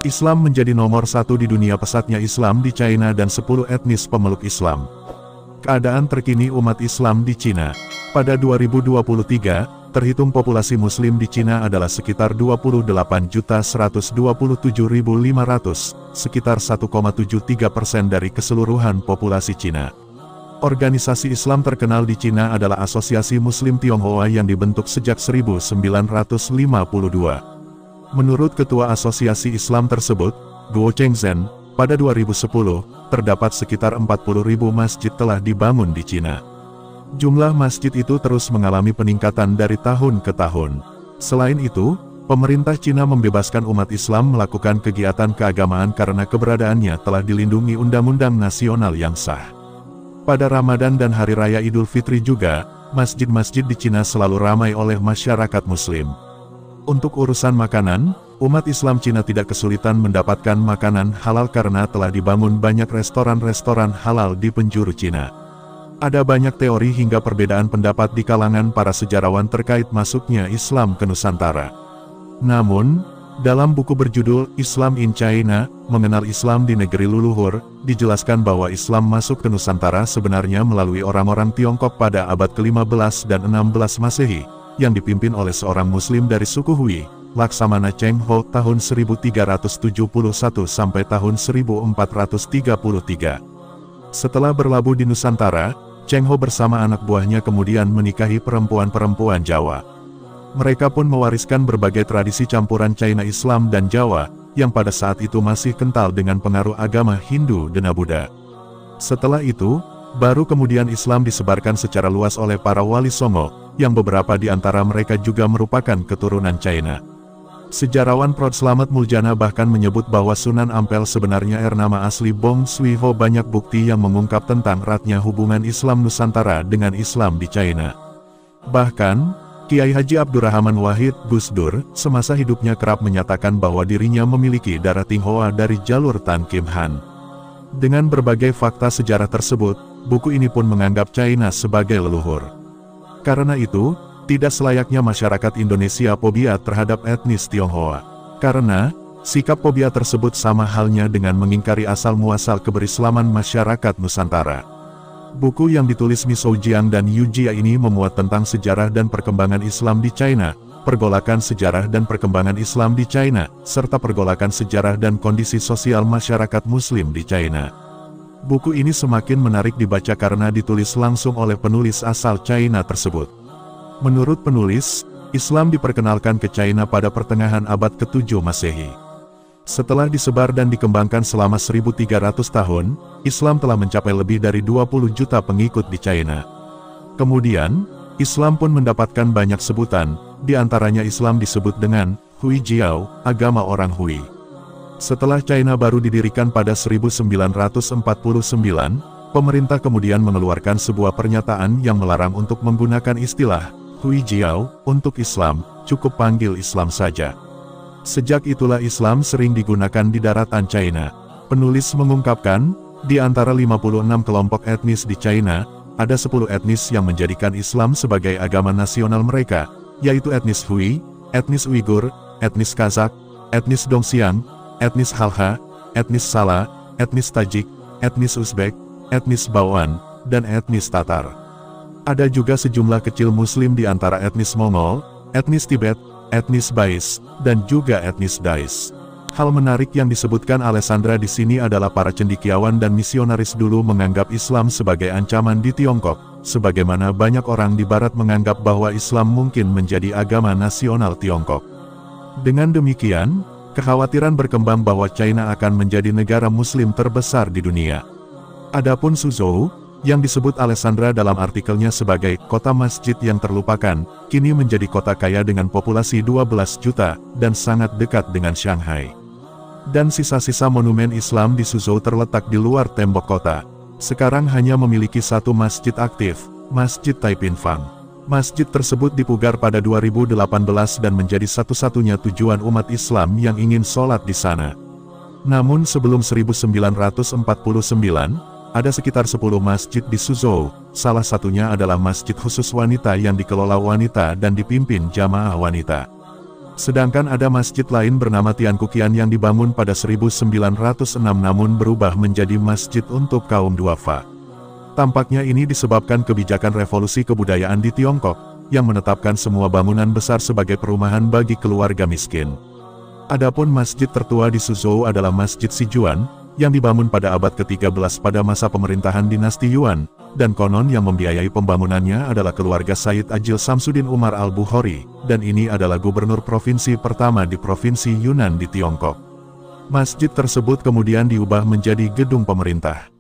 Islam menjadi nomor satu di dunia. Pesatnya Islam di China dan 10 etnis pemeluk Islam. Keadaan terkini umat Islam di Cina. Pada 2023, terhitung populasi Muslim di Cina adalah sekitar 28.127.500, sekitar 1,73% dari keseluruhan populasi Cina. Organisasi Islam terkenal di Cina adalah Asosiasi Muslim Tionghoa yang dibentuk sejak 1952. Menurut ketua asosiasi Islam tersebut, Guo Chengzhen, pada 2010, terdapat sekitar 40.000 masjid telah dibangun di Cina. Jumlah masjid itu terus mengalami peningkatan dari tahun ke tahun. Selain itu, pemerintah Cina membebaskan umat Islam melakukan kegiatan keagamaan karena keberadaannya telah dilindungi undang-undang nasional yang sah. Pada Ramadan dan Hari Raya Idul Fitri juga, masjid-masjid di Cina selalu ramai oleh masyarakat Muslim. Untuk urusan makanan, umat Islam Cina tidak kesulitan mendapatkan makanan halal karena telah dibangun banyak restoran-restoran halal di penjuru Cina. Ada banyak teori hingga perbedaan pendapat di kalangan para sejarawan terkait masuknya Islam ke Nusantara. Namun, dalam buku berjudul Islam in China, Mengenal Islam di Negeri Leluhur, dijelaskan bahwa Islam masuk ke Nusantara sebenarnya melalui orang-orang Tiongkok pada abad ke-15 dan 16 Masehi, yang dipimpin oleh seorang Muslim dari suku Hui, Laksamana Cheng Ho tahun 1371 sampai tahun 1433. Setelah berlabuh di Nusantara, Cheng Ho bersama anak buahnya kemudian menikahi perempuan-perempuan Jawa. Mereka pun mewariskan berbagai tradisi campuran China Islam dan Jawa, yang pada saat itu masih kental dengan pengaruh agama Hindu dan Buddha. Setelah itu, baru kemudian Islam disebarkan secara luas oleh para wali songo, yang beberapa di antara mereka juga merupakan keturunan China. Sejarawan Prod Slamet Muljana bahkan menyebut bahwa Sunan Ampel sebenarnya nama asli Bong Sui Ho. Banyak bukti yang mengungkap tentang eratnya hubungan Islam Nusantara dengan Islam di China. Bahkan, Kiai Haji Abdurrahman Wahid Gus Dur, semasa hidupnya kerap menyatakan bahwa dirinya memiliki darah Tionghoa dari jalur Tan Kim Han. Dengan berbagai fakta sejarah tersebut, buku ini pun menganggap China sebagai leluhur. Karena itu, tidak selayaknya masyarakat Indonesia fobia terhadap etnis Tionghoa. Karena, sikap fobia tersebut sama halnya dengan mengingkari asal-muasal keberislaman masyarakat Nusantara. Buku yang ditulis Mi Shoujiang dan Yu Jia ini memuat tentang sejarah dan perkembangan Islam di China, pergolakan sejarah dan perkembangan Islam di China, serta pergolakan sejarah dan kondisi sosial masyarakat Muslim di China. Buku ini semakin menarik dibaca karena ditulis langsung oleh penulis asal China tersebut. Menurut penulis, Islam diperkenalkan ke China pada pertengahan abad ke-7 Masehi. Setelah disebar dan dikembangkan selama 1300 tahun, Islam telah mencapai lebih dari 20 juta pengikut di China. Kemudian, Islam pun mendapatkan banyak sebutan, di antaranya Islam disebut dengan Hui Jiao, agama orang Hui. Setelah China baru didirikan pada 1949, pemerintah kemudian mengeluarkan sebuah pernyataan yang melarang untuk menggunakan istilah Hui Jiao untuk Islam, cukup panggil Islam saja. Sejak itulah Islam sering digunakan di daratan China. Penulis mengungkapkan, di antara 56 kelompok etnis di China, ada 10 etnis yang menjadikan Islam sebagai agama nasional mereka, yaitu etnis Hui, etnis Uighur, etnis Kazakh, etnis Dongxiang, etnis Halha, etnis Sala, etnis Tajik, etnis Uzbek, etnis Baoan, dan etnis Tatar. Ada juga sejumlah kecil Muslim di antara etnis Mongol, etnis Tibet, etnis Bais, dan juga etnis Dais. Hal menarik yang disebutkan Alessandra di sini adalah para cendekiawan dan misionaris dulu menganggap Islam sebagai ancaman di Tiongkok, sebagaimana banyak orang di Barat menganggap bahwa Islam mungkin menjadi agama nasional Tiongkok. Dengan demikian, kekhawatiran berkembang bahwa China akan menjadi negara Muslim terbesar di dunia. Adapun Suzhou, yang disebut Alessandra dalam artikelnya sebagai kota masjid yang terlupakan, kini menjadi kota kaya dengan populasi 12 juta, dan sangat dekat dengan Shanghai. Dan sisa-sisa monumen Islam di Suzhou terletak di luar tembok kota. Sekarang hanya memiliki satu masjid aktif, Masjid Taipinfang. Masjid tersebut dipugar pada 2018 dan menjadi satu-satunya tujuan umat Islam yang ingin sholat di sana. Namun sebelum 1949, ada sekitar 10 masjid di Suzhou, salah satunya adalah masjid khusus wanita yang dikelola wanita dan dipimpin jamaah wanita. Sedangkan ada masjid lain bernama Tiankukian yang dibangun pada 1906 namun berubah menjadi masjid untuk kaum duafa. Tampaknya ini disebabkan kebijakan revolusi kebudayaan di Tiongkok, yang menetapkan semua bangunan besar sebagai perumahan bagi keluarga miskin. Adapun masjid tertua di Suzhou adalah Masjid Sijuan, yang dibangun pada abad ke-13 pada masa pemerintahan dinasti Yuan, dan konon yang membiayai pembangunannya adalah keluarga Said Ajil Samsudin Umar al-Bukhari, dan ini adalah gubernur provinsi pertama di provinsi Yunnan di Tiongkok. Masjid tersebut kemudian diubah menjadi gedung pemerintah.